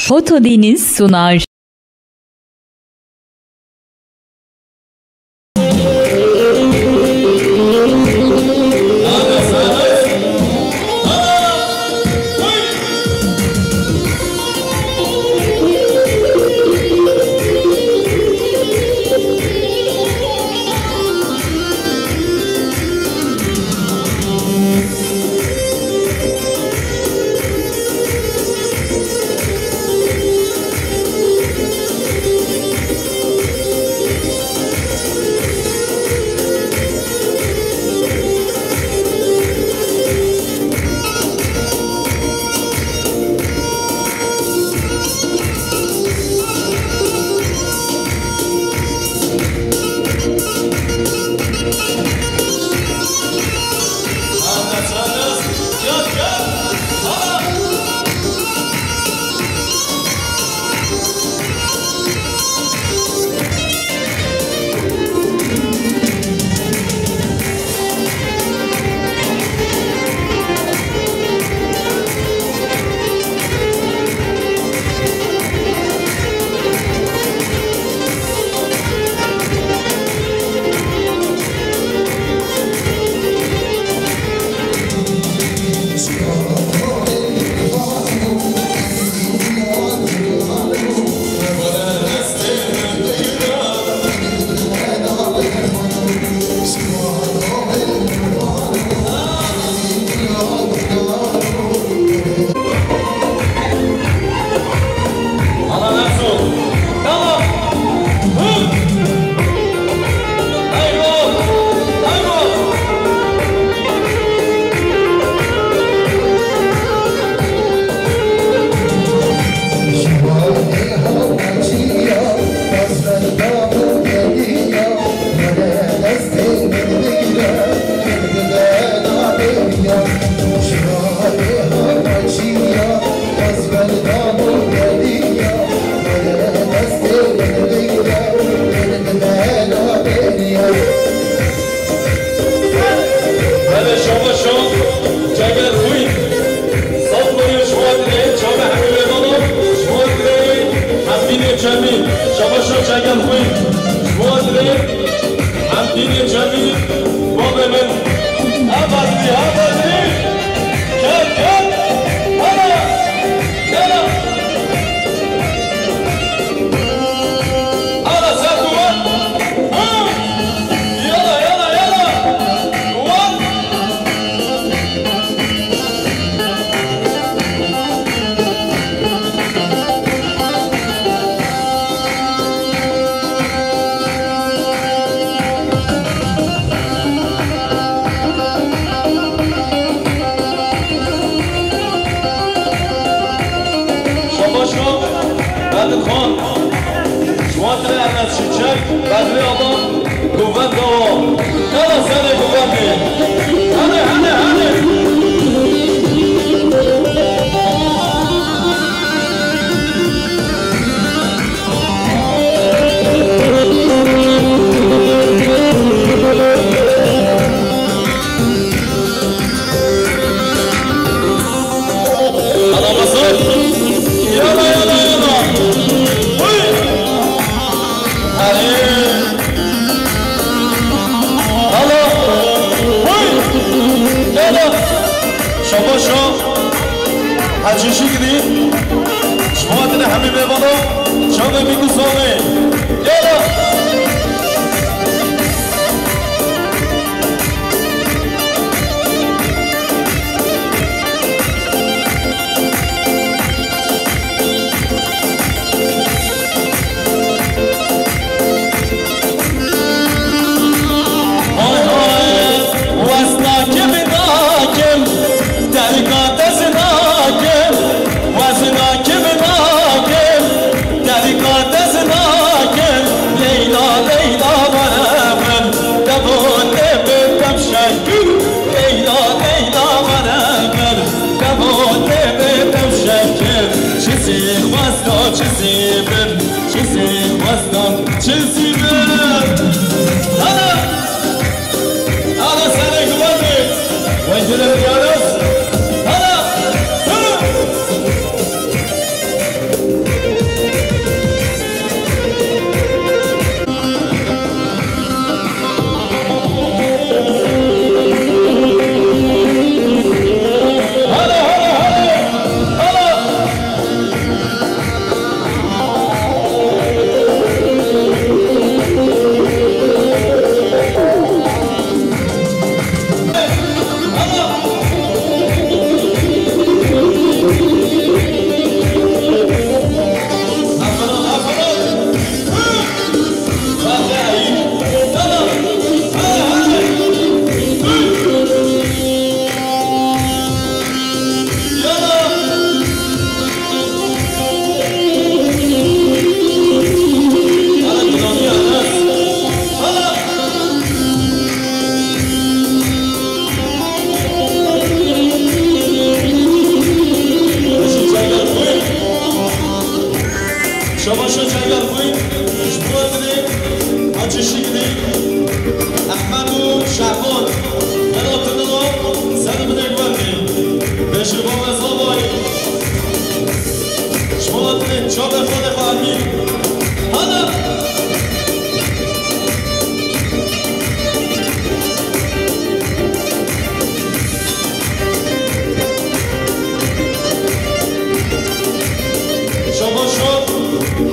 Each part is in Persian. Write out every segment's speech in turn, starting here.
Foto Deniz sunar.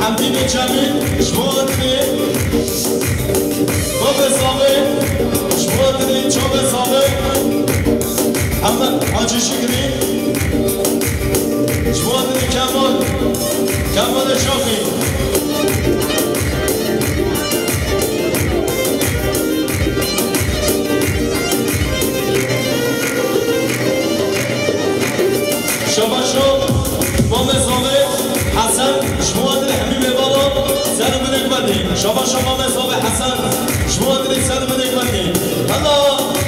حمدین جمیل شمادری باب ساقه شمادری چوب ساقه احمد حاجی شکری شمادری کمال شافی شباشو باب ساقه حسن شمادری حبیب بالا سر بدک بدی شباشو باب ساقه حسن شمادری سر بدک بدی الله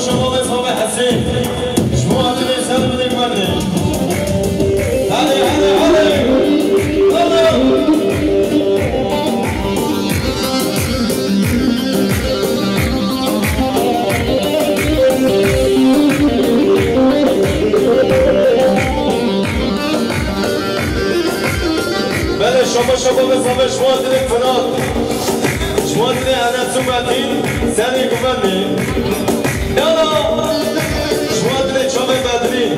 شما به صاحب حسین شما عادل سر بدک بدی بله شما به صاحب شما عادل فنات شما عادل انسو بدین سری گوبندی یالا شما دل چوب بدری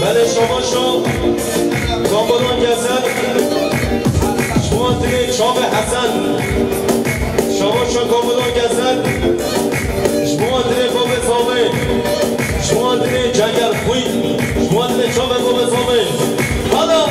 بله شما شو کامبرون گزن شما حسن شما کاملان گزن شما دل باب زامه شما دل جنگل خوی شما دل چوب باب زامه حالا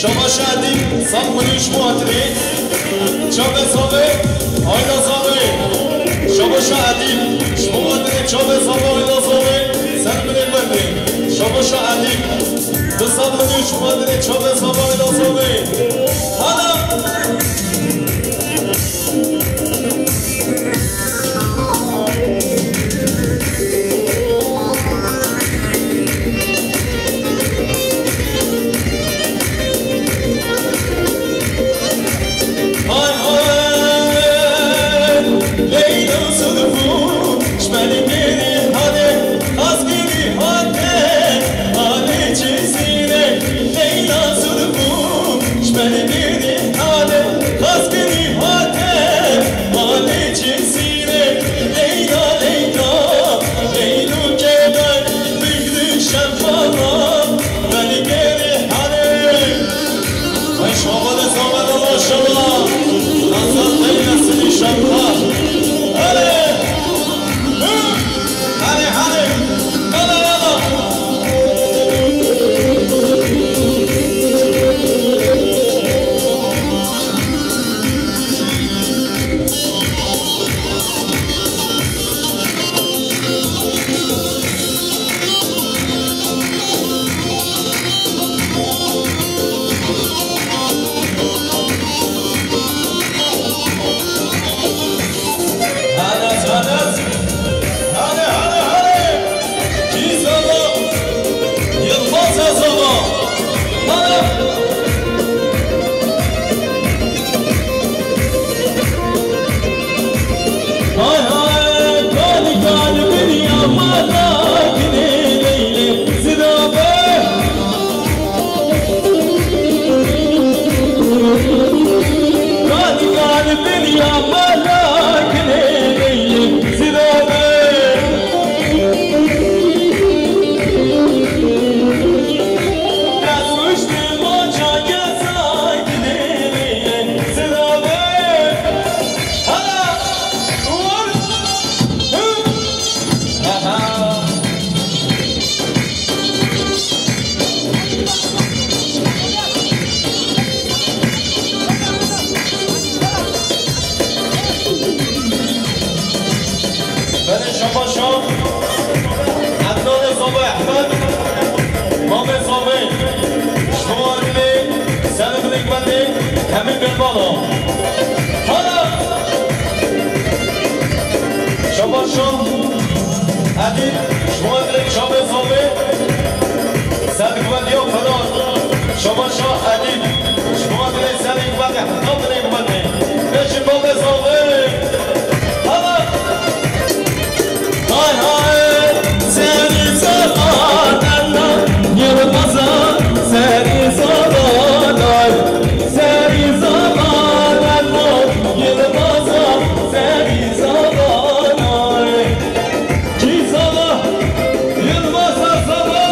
شما شدیم سامونیش مواتری چوب صابه آیدا صابه شما شدیم مواتری چوب صابه آیدا صابه سر بدک بدی شما شدیم دو سامونیش مواتری چوب صابه آیدا صابه حالا سانس هله هله هله کی زبا یلماز زبا هله های های کالی کالی بنیا مالا کنه لیلی زدابه کالی کالی بنیا مالا کنه لیلی زدابه دستوشت ما جاگه سای کنه لیلی زدابه شام عدنان زابه احمد مام زابه شما بینه سن بینه بنده همین بالبالا حالا شما شام عدید شما بینه شام زابه سن بینه یا فلان شما شام عدید شما بینه سن بینه حتی بینه بنده بشین مام زابه حالا های های سری زباننا یلمازا سری زباننا سری زباننا یلمازا سری زباننا کی زبا یلمازا زبا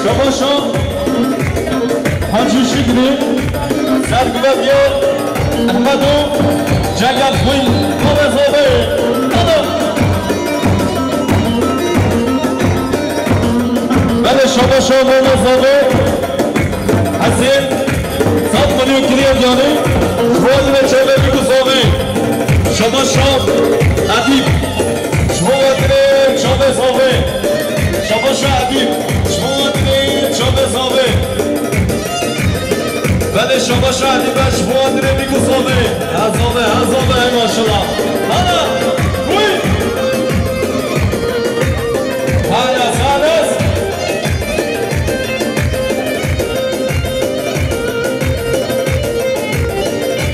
شما شما حاجی شکری سرگلابیه احمدو جنگل خوی مبزابه بله شما مبزابه حسین 100 میلیون کریه یعنی شما به چه بگو زابه شما عدیب شما بگیره چه بزابه شما عدیب شما بگیره چه بزابه بله شما شهدی بش بوادره میگو زابه هزابه ماشالله هلا روی هلا سانس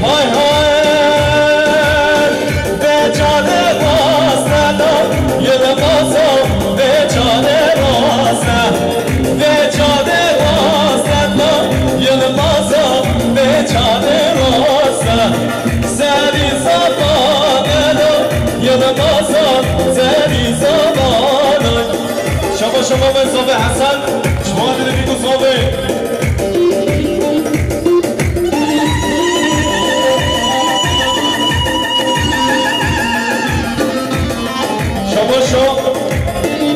های های به جانه بازنه یه بازا به جانه بازنه به جانه بازنه یه بازا به جانه بازنه سری زبانه یه بازا سری زبانه شما به زابه حسن شما دیده بیگو زابه شما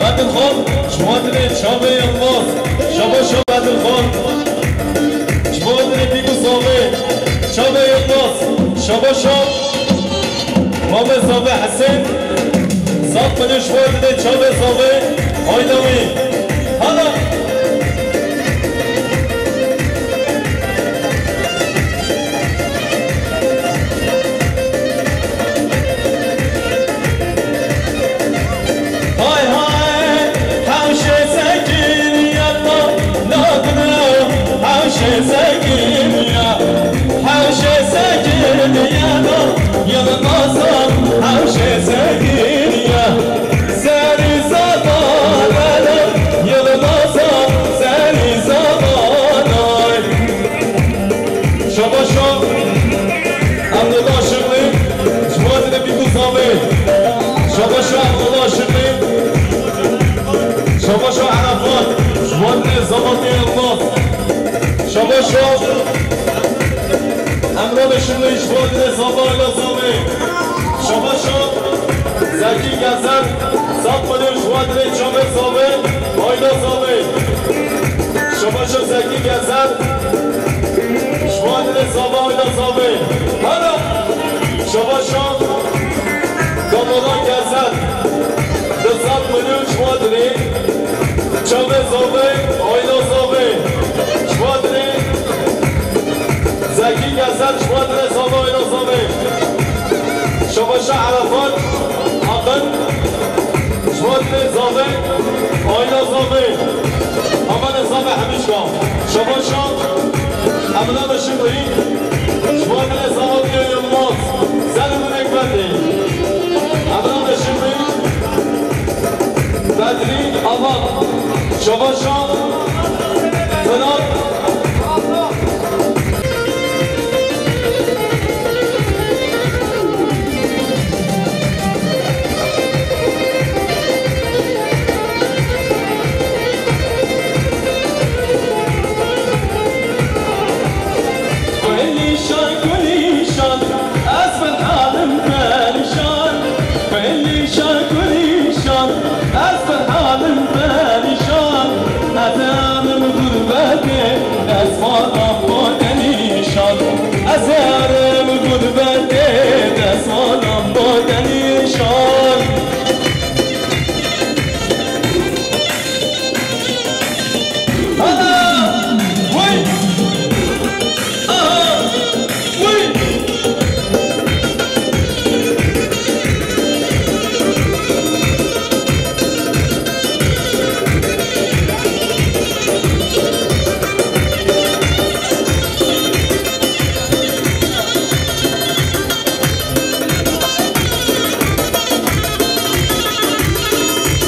بدل خان شما دیده شامه یلماز شما بدل خان شما دیده بیگو زابه شامه یلماز شما مام زابه حسین 100 میلیون شما دیده شامه زابه آیدامی حالا امران شمایش بودن زبان لازمه شما زکی گذر 100 میلیون شما دیده چامه زابه آیدا زابه شما زکی گذر شما دیده زابه آیدا زابه حالا شما دامادان گذر 200 میلیون شما دیده چامه زابه آیدا زابه شما دیده زکی گذر شما دیده زابه آیدا زابه باشگاه شباشان همنا بشیم بریم شما دل زمان یا ماز زنمون اکبردی همنا بشیم بریم بدری آباد شباشان فنان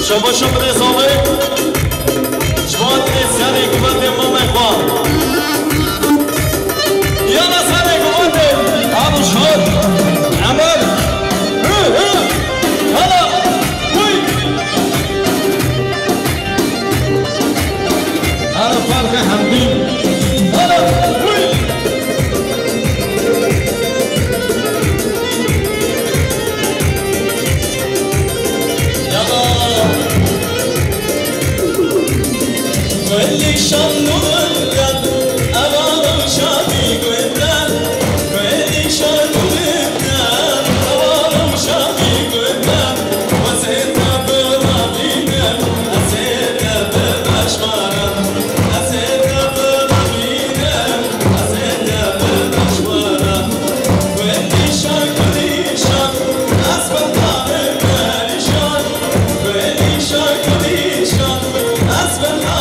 شباشان برسامه شما تریسیانی قوت امام اقبال یا نصر قوت آبو شد عمل هلا وی هلا فرق حمدی هلا وی quelli shanno guardan avaro shami guardan quelli shanno guardan avaro shami guardan waseta bamina aseta bashmara aseta bamina aseta bashmara quelli shan asfalta shan quelli shan asfalta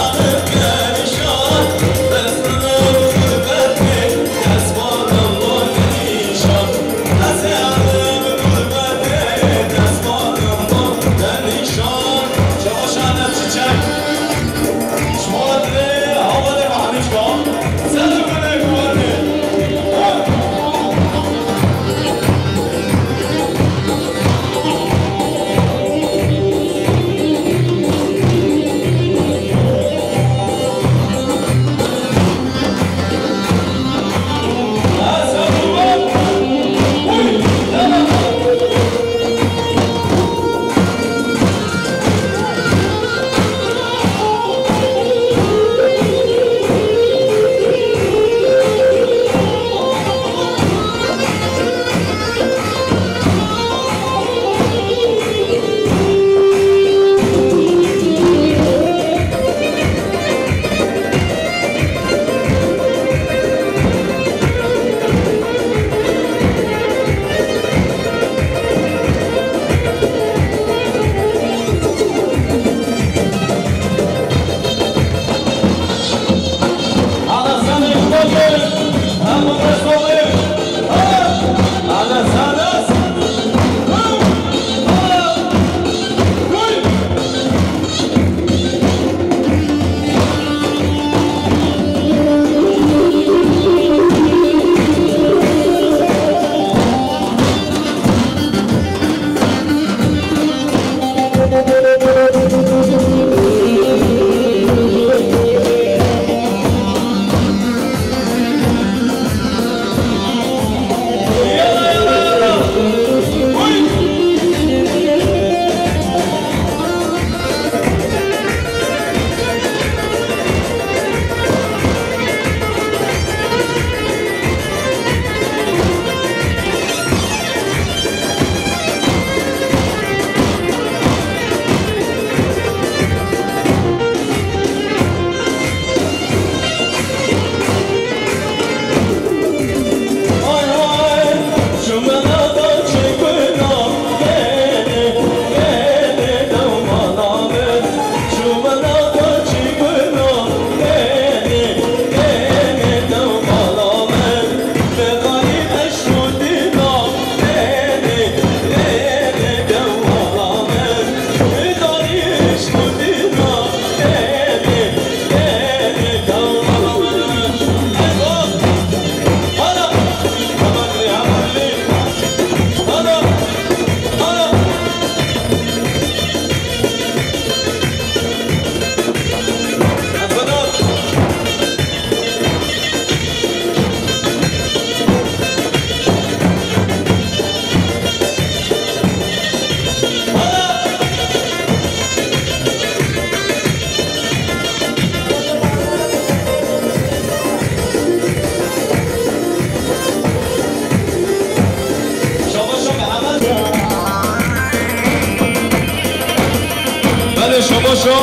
شباشا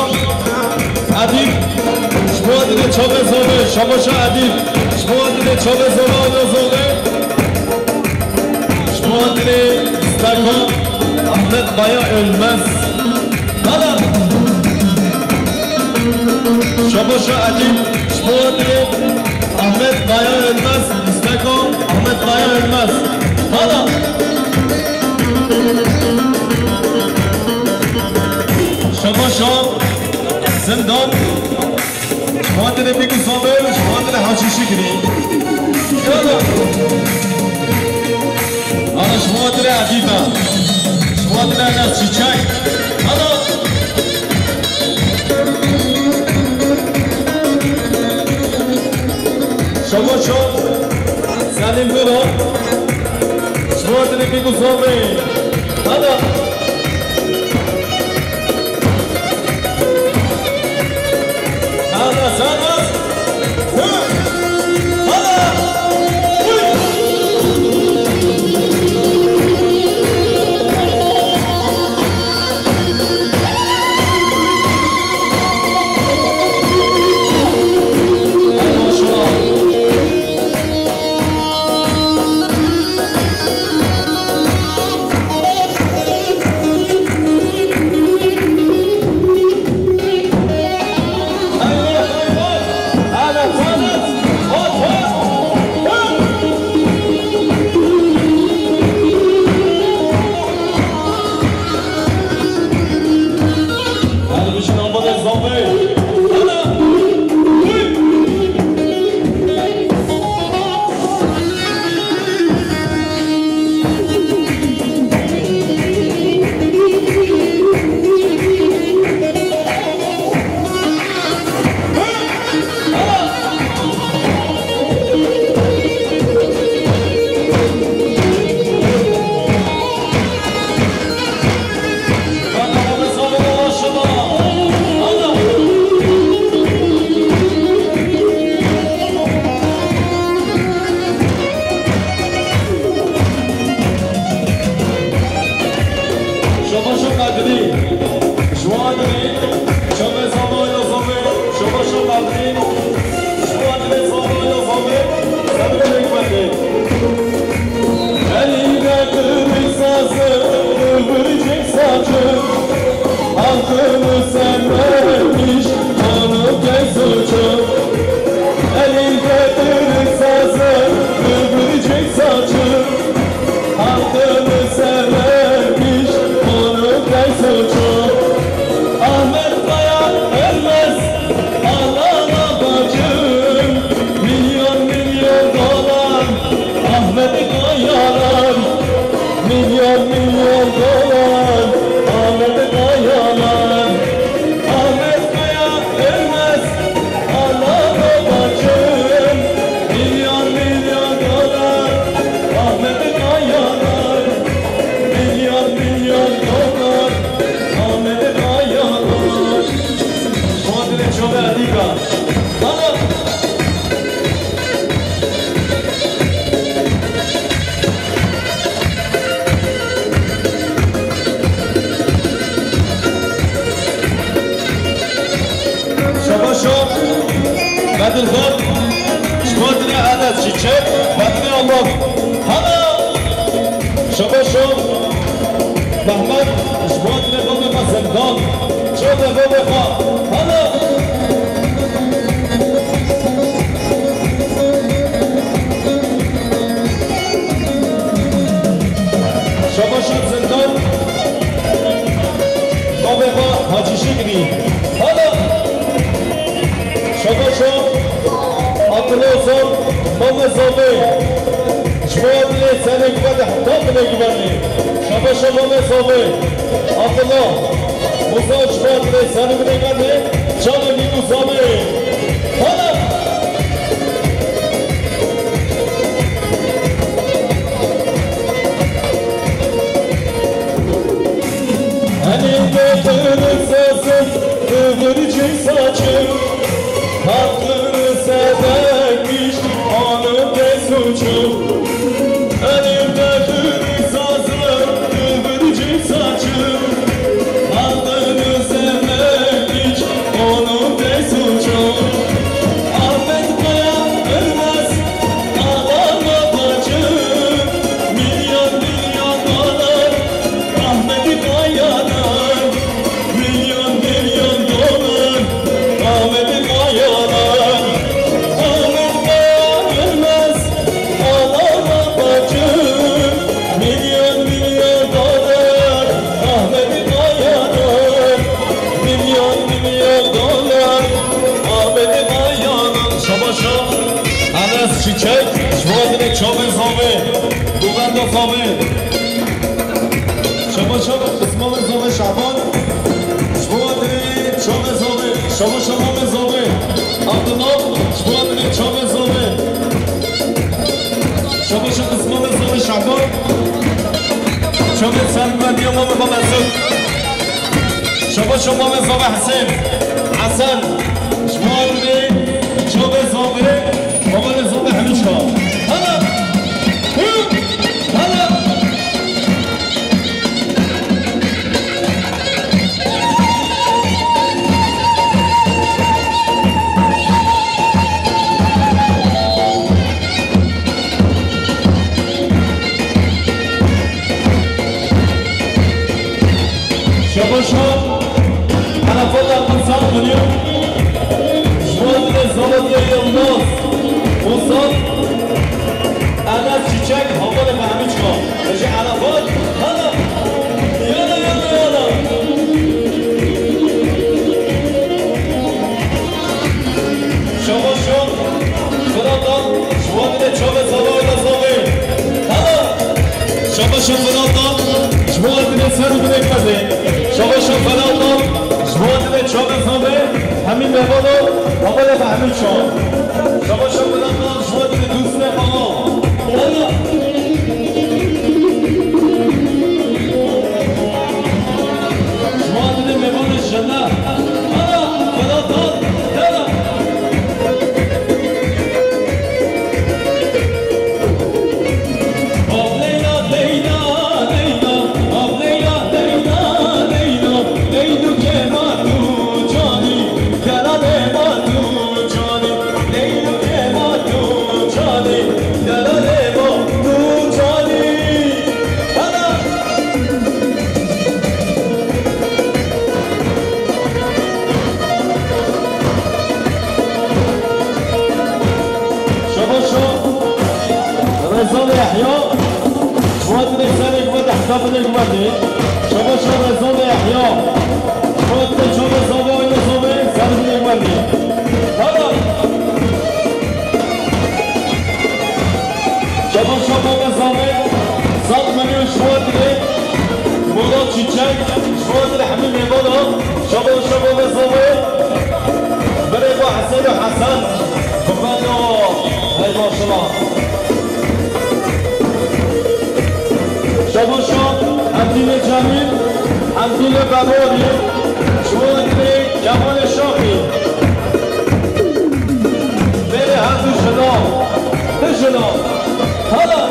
عدیب شما دیده چا بزاده شباشا عدیب شما دیده چا بزاده آیدا زاده شما دیده استکان احمد بایا ölmez hala شباشا عدیب شما دیده احمد بایا ölmez استکان احمد بایا ölmez hala شباشا زندان شماندر بیگو زامر شماندر حاجی شکری یالا آنا شماندر عدیبا شماندر ناس چیچک آنا شباشا سلیم برو شماندر بیگو زامر آنا Aldığını sevmek شما مزامه عبدالله شما دنی چا مزامه شما قسمه مزامه شعبان شما سلمانی امام با مسعود شما مزامه حسین حسن شما دنی چا مزامه بابا مزامه همیشا هلا هلا شما أنا فضل الإنسان من يوم شما من الزبط يا الناس وصل أنا تشيك هقول لك همين شو تجي على فضل هلا يلا يلا يلا شما شو فرادان شما من الشوب الزبط ولا زبط هلا شما فرادان شما من السر بدك كذا شما فرادان شما من الشوب الزبط همین مهمانو بابا همین شما فرادان شما من دوست آقا هلا شما من مهمان الجنة هلا فرادان هلا شما رزان احیا خود شما زبا این زبا سر میگوندی حالا شما مزامه صد میلیون شما دیگه مولا چیچک شما دیگه همین میبادا شما مزامه بره با حسین و حسن بفرد های ماشالله شما حمدین جمیل حمدین بباری شما دیگه جمال شاخی بره هر دو شنا حالا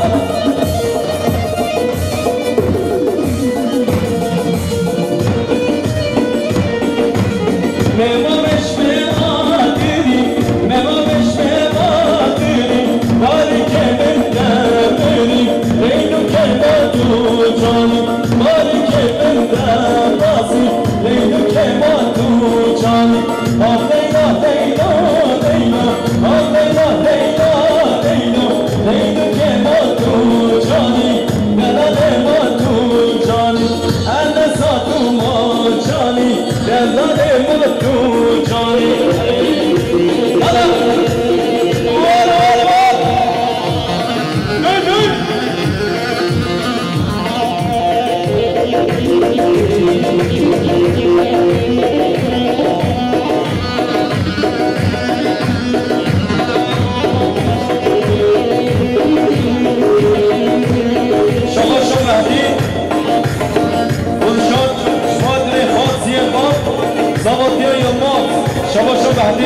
مهمامش به آدری مهمامش به آدری باری که بندری اینو که با تو جانی باری که بندری اینو که با تو جانی آه لیلا لیلا لیلا آه لیلا لیلا لیلا اینو که با تو جانی دلال ما تو جانی انسا تو ما جانی دلال ما تو جانی شما بعدی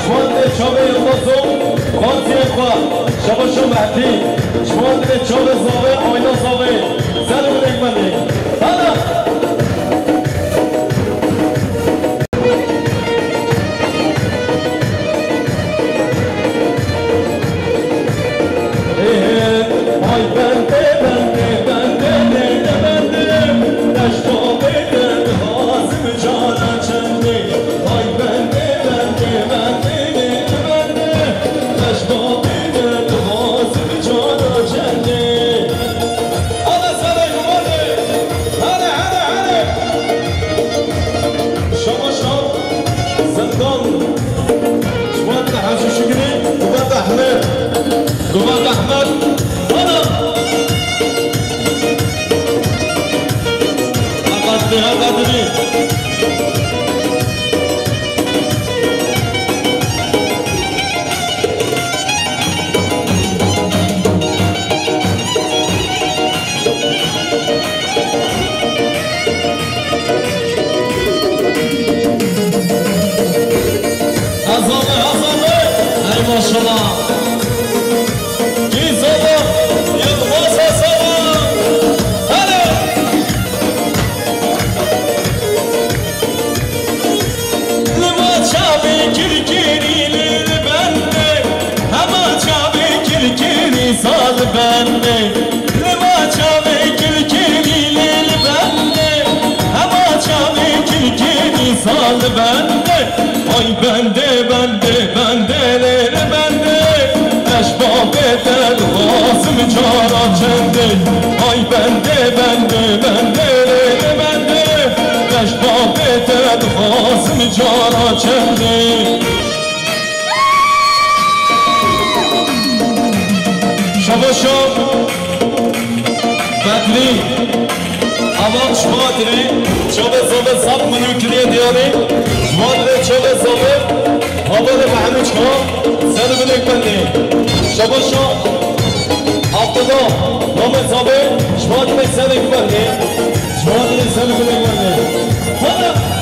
شما در چابه یلمازو خانسی اخواه شما بعدی شما در چابه زاوه آینا زاوه زن رو نگمنی حالا ای بنده بنده بنده بنده دشتا بده حاسم جانا چنده ای بنده قوات احمد انا اقدر قدري بنده گشت با بهتر خواستم جارا چنده شباشا بدری اما شمادری چوب زوب صد منوکلی دیاری شمادری چوب زوب حاضر محمد شما سر بلک بنده شباشا عبدالله نام زوبه شمادری سر بلک شمادری سر بلک بنده حالا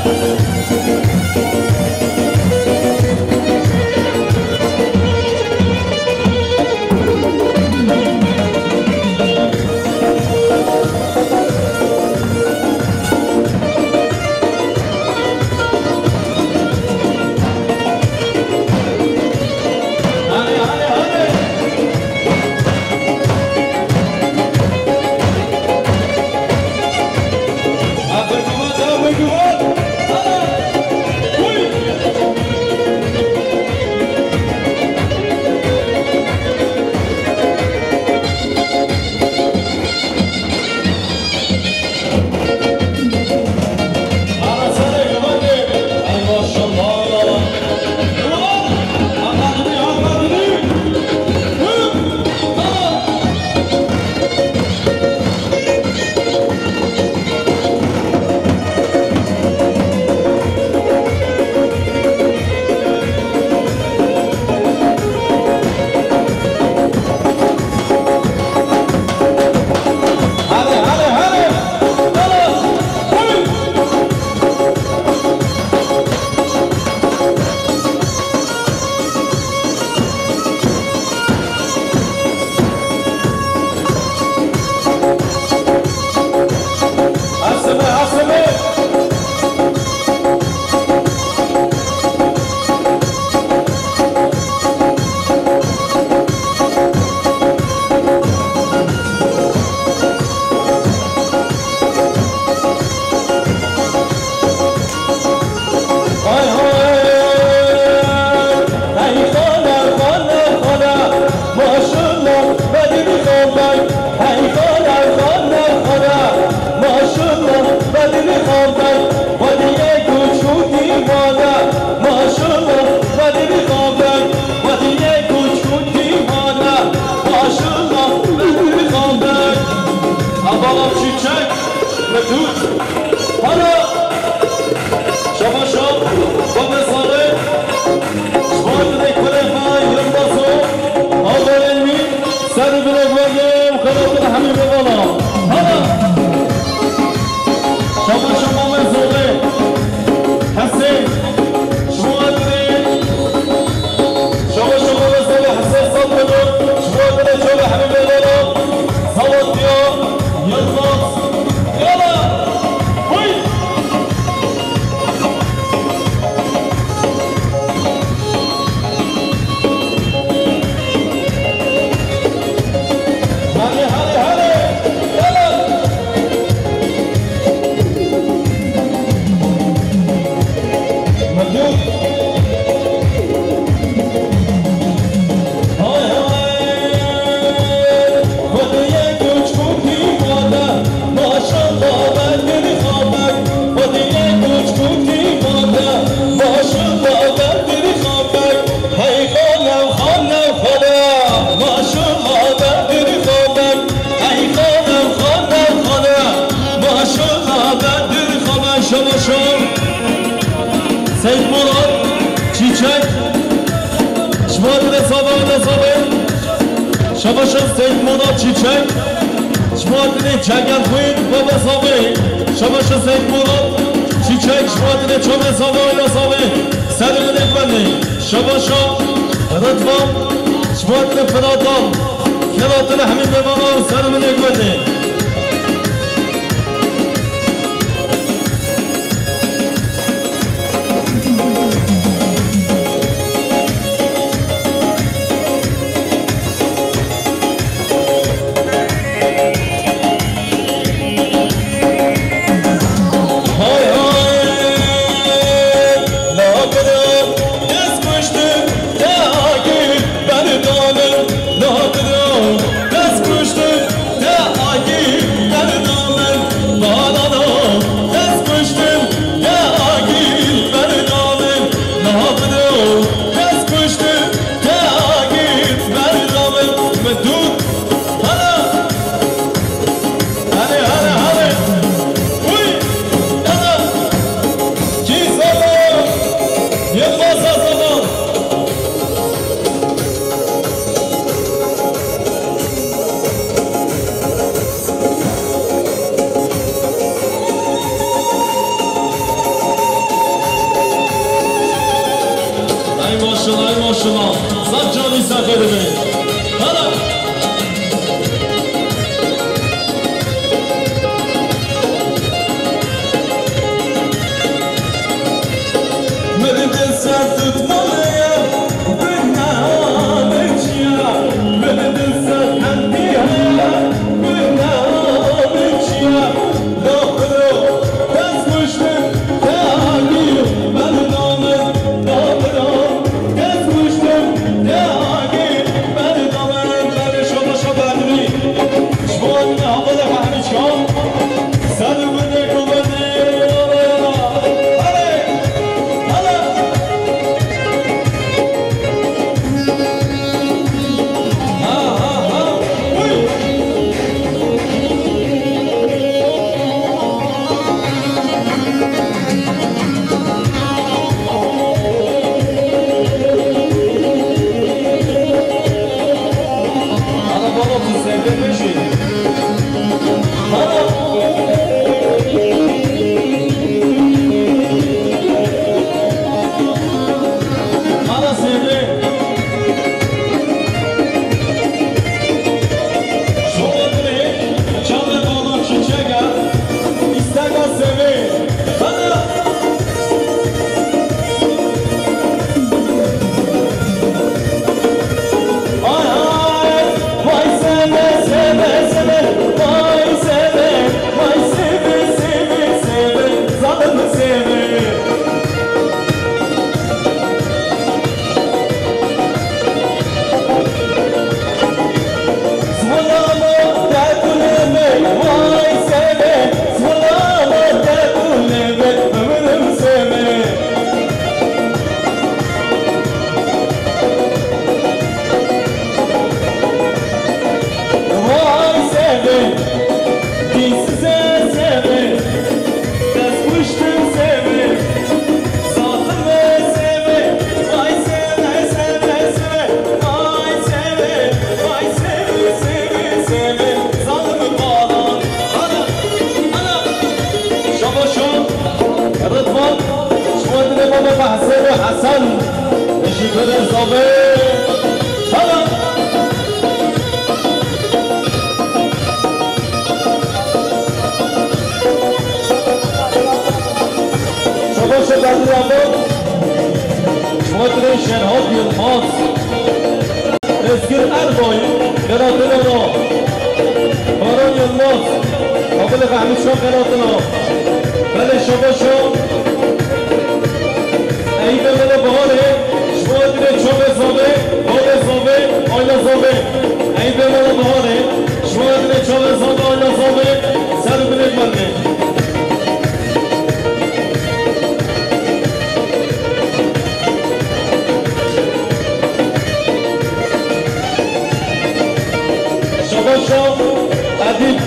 سید مراد چیچک شمادر صابه شباشا سید مراد چیچک شمادر چگل خوید بابا صابه شباشا سید مراد چیچک شمادر چوب صابه سر بنده شباشا رضوان شمادر فراتان کلاتن همین بمانان سر بنده سلمي هلا من دسات تمليا بالنهار تشيا من دسات عنديها بالنهار تشيا دخلوا تسوشتم تاقي بردام دخلوا تسوشتم تاقي بردام برشما شبادري شبان هذا حمشكم سلمني كوبني حسن شكر الصبي هلا شباب شباب اليابان شوادر شرهاد يلماس تذكر أربعي قراتنا باران يلماس قبل فهمت شو قراتنا بله شباب شو ایده من بهاره شما دیده چوب زابه باب زابه آیلا زابه ایده من بهاره شما دیده چوب زابه آیلا زابه سر بینید مرده شباشا عدید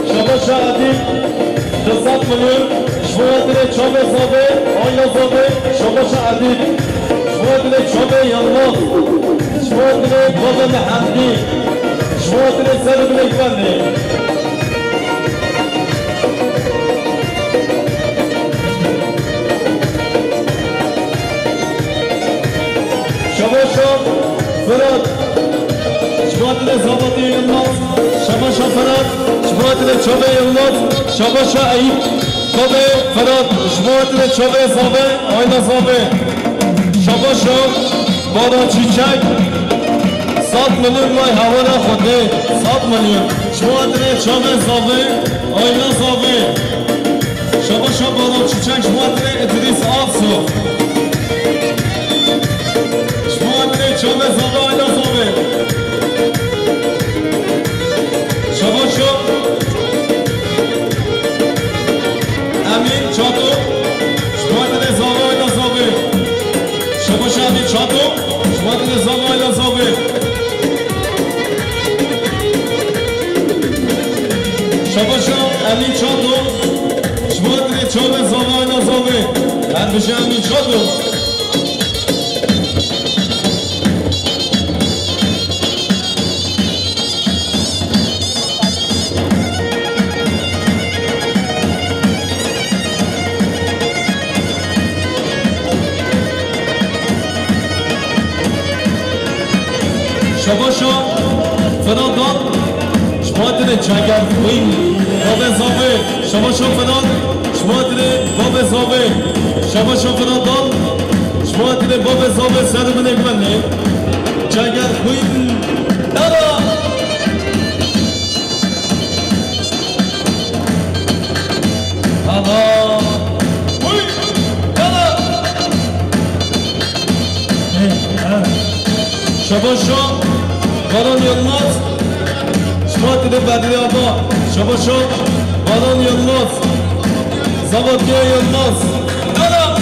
شباشا عدید 200 میلیون شما دیده چوب زابه آیلا زابه شباشا عدید شما دیده چوب یلماس شما دیده باب محمدی شما دیده سر بینید مرده شباشا فراد شما دیده زابطی یلماس شباشا فراد شما دیده چوب یلماس شباشا عید کابه فراد شما دیده چوب زابه آیلا زابه شباشا بارا چیچک 100 میلیون مای هوا خوده 100 میلیون شما دیده چوب زابه آیلا زابه شباشا بارا چیچک شما دیده ادریس آفسو شما دیده چوب زابه آیلا زابه شباشا امین چادو شما دیده زابه آیلا زابه شباشا امین چادو شما دیده زابه آیلا زابه شباشا امین چادو شما دیده چوب زابه آیلا زابه هر بشه امین چادو شباشا فنان شما داره چنگر خوین باب زاوه شباشا فنان شما داره باب زاوه شباشا فنان دان شما داره باب زاوه سر من اکمنه چنگر خوین دارا آقا شباشا باران یلماز شما دیده بدری آبا شباشا باران یلماز زبادگاه یلماز دارا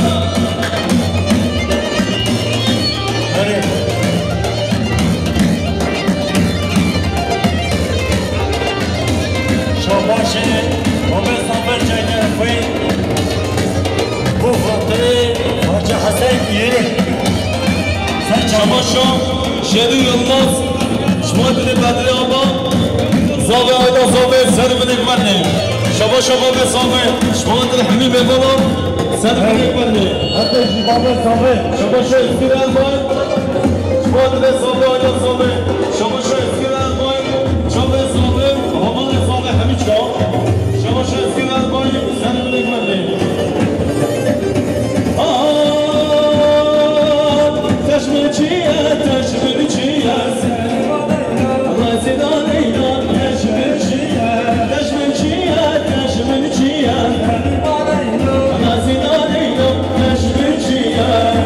شباشا بابا صابر جاگر خوی بو خاطره حاجه حسین یه شباشا شیدو یلماز شما دیده بدری آبا زاوه آیدا زاوه سر بدک منه شباشا بابا زاوه شما دیده همی ببالا سر بدک منه حتی بابا صابر شباشا اسکیران بای شما دیده زاوه آیدا زاوه شباشا اسکیران بای شبه زاوه همان زاوه همی چکا شباشا اسکیران بای سر بدک منه تشمل چیه تشمل چیه رازدان ایران تشمل چیه تشمل چیه تشمل چیه رازدان ایران تشمل چیه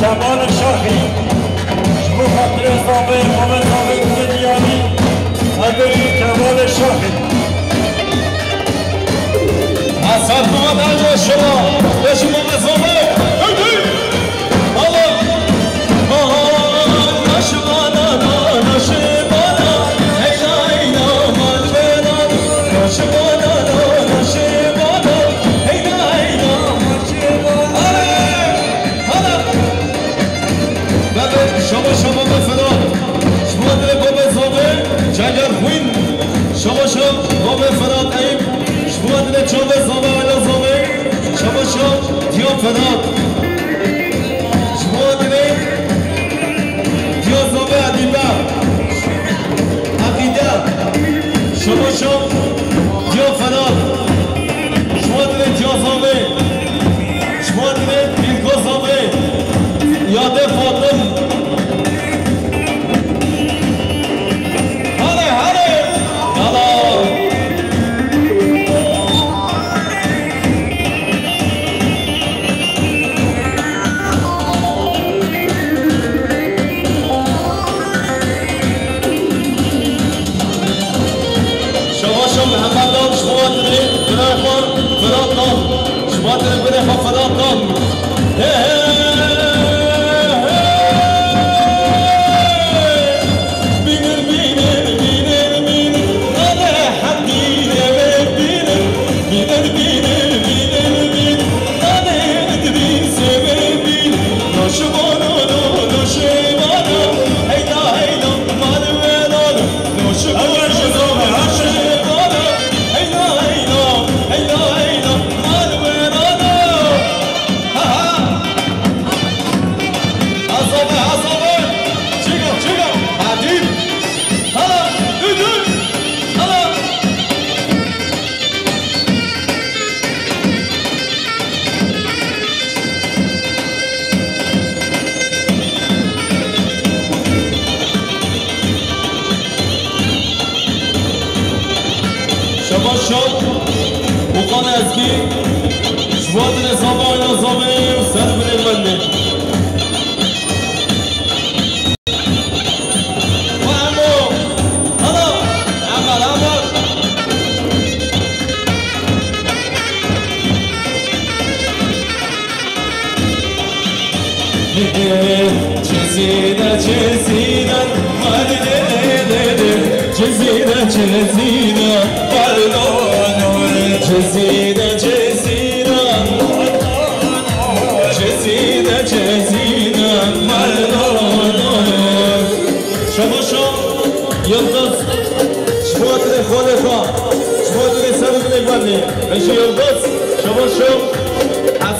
كمال الشاخي شبو خاطر صابر محمد صابر الدنياني أدري كمال الشاخي حسن محمد علی شما به شما مزامه الله نشوانا نشوانا اینا اینا من فلان نشوانا نشوانا اینا اینا شما بفراد شما دل بابا زابه جنگر خوین شما بابا فراد ایم شما دل چوبه زابه ویلا زابه شما دیا فراد شما دل دیا زابه عدیبه عقیده شما دیا فراد شما دل دیا زابه شما دل بیلگو زابه یاده فاطم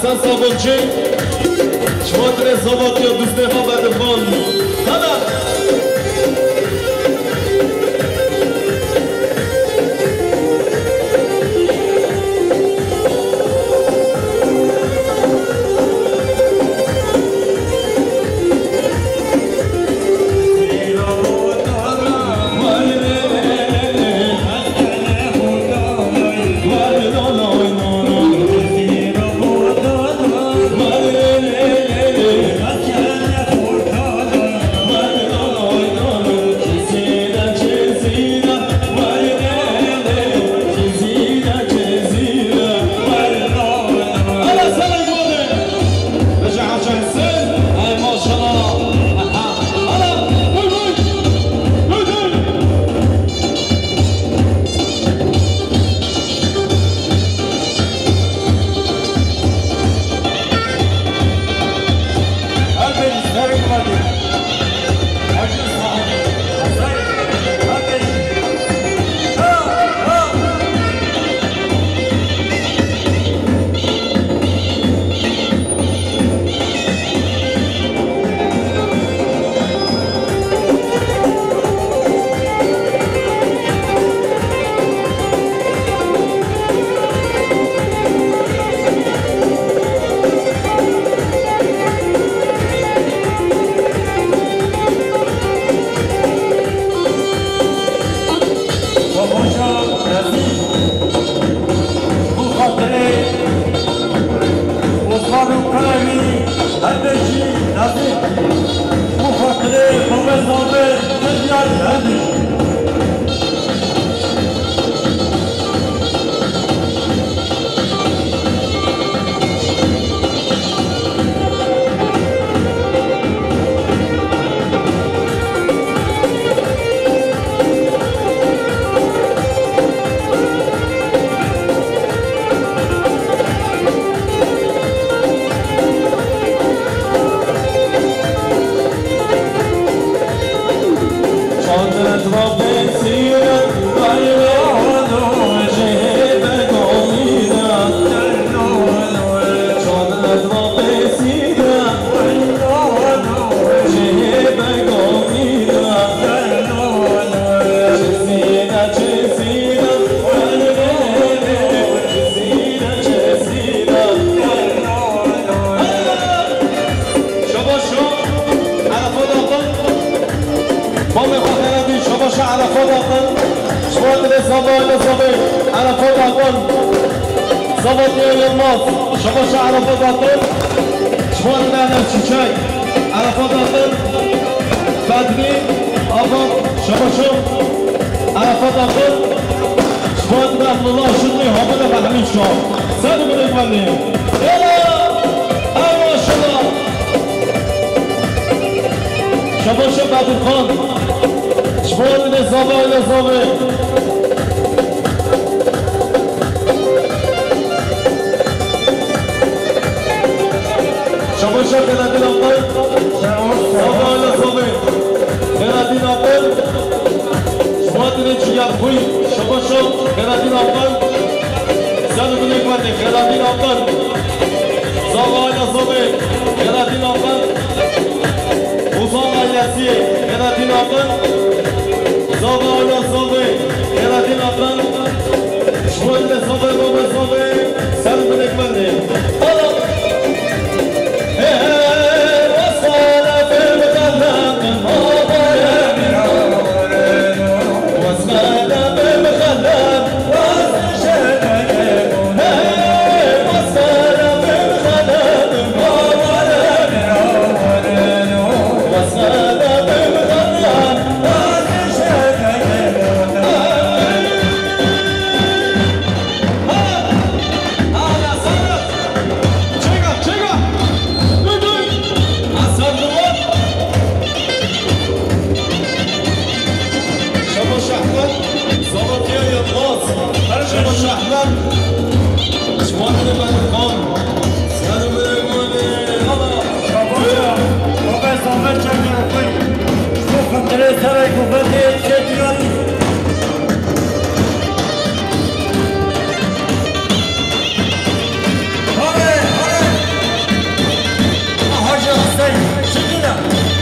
حسن صابونچی شما در زباطی و دوست نفا بعد خان مخاطره محمد ظاهر تجاری هندی شما عرفات آقل شما نعنم چیچک عرفات آقل بدری آقا شما عرفات آقل شما رحم الله شدنی حامل بحمید شما سر بودیم بندیم یلا اما شما بدر خان شما نظامه شما بلدین آقل سوال صبح بلدین آقل شما دینه جیگر خوی شما بلدین آقل زن بینه کنی بلدین آقل سوال صبح بلدین آقل اوزان آیسی بلدین آقل سوال صبح بلدین آقل شما دینه صبح زن بینه کنی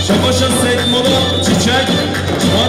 شما سید مولا چیچک شما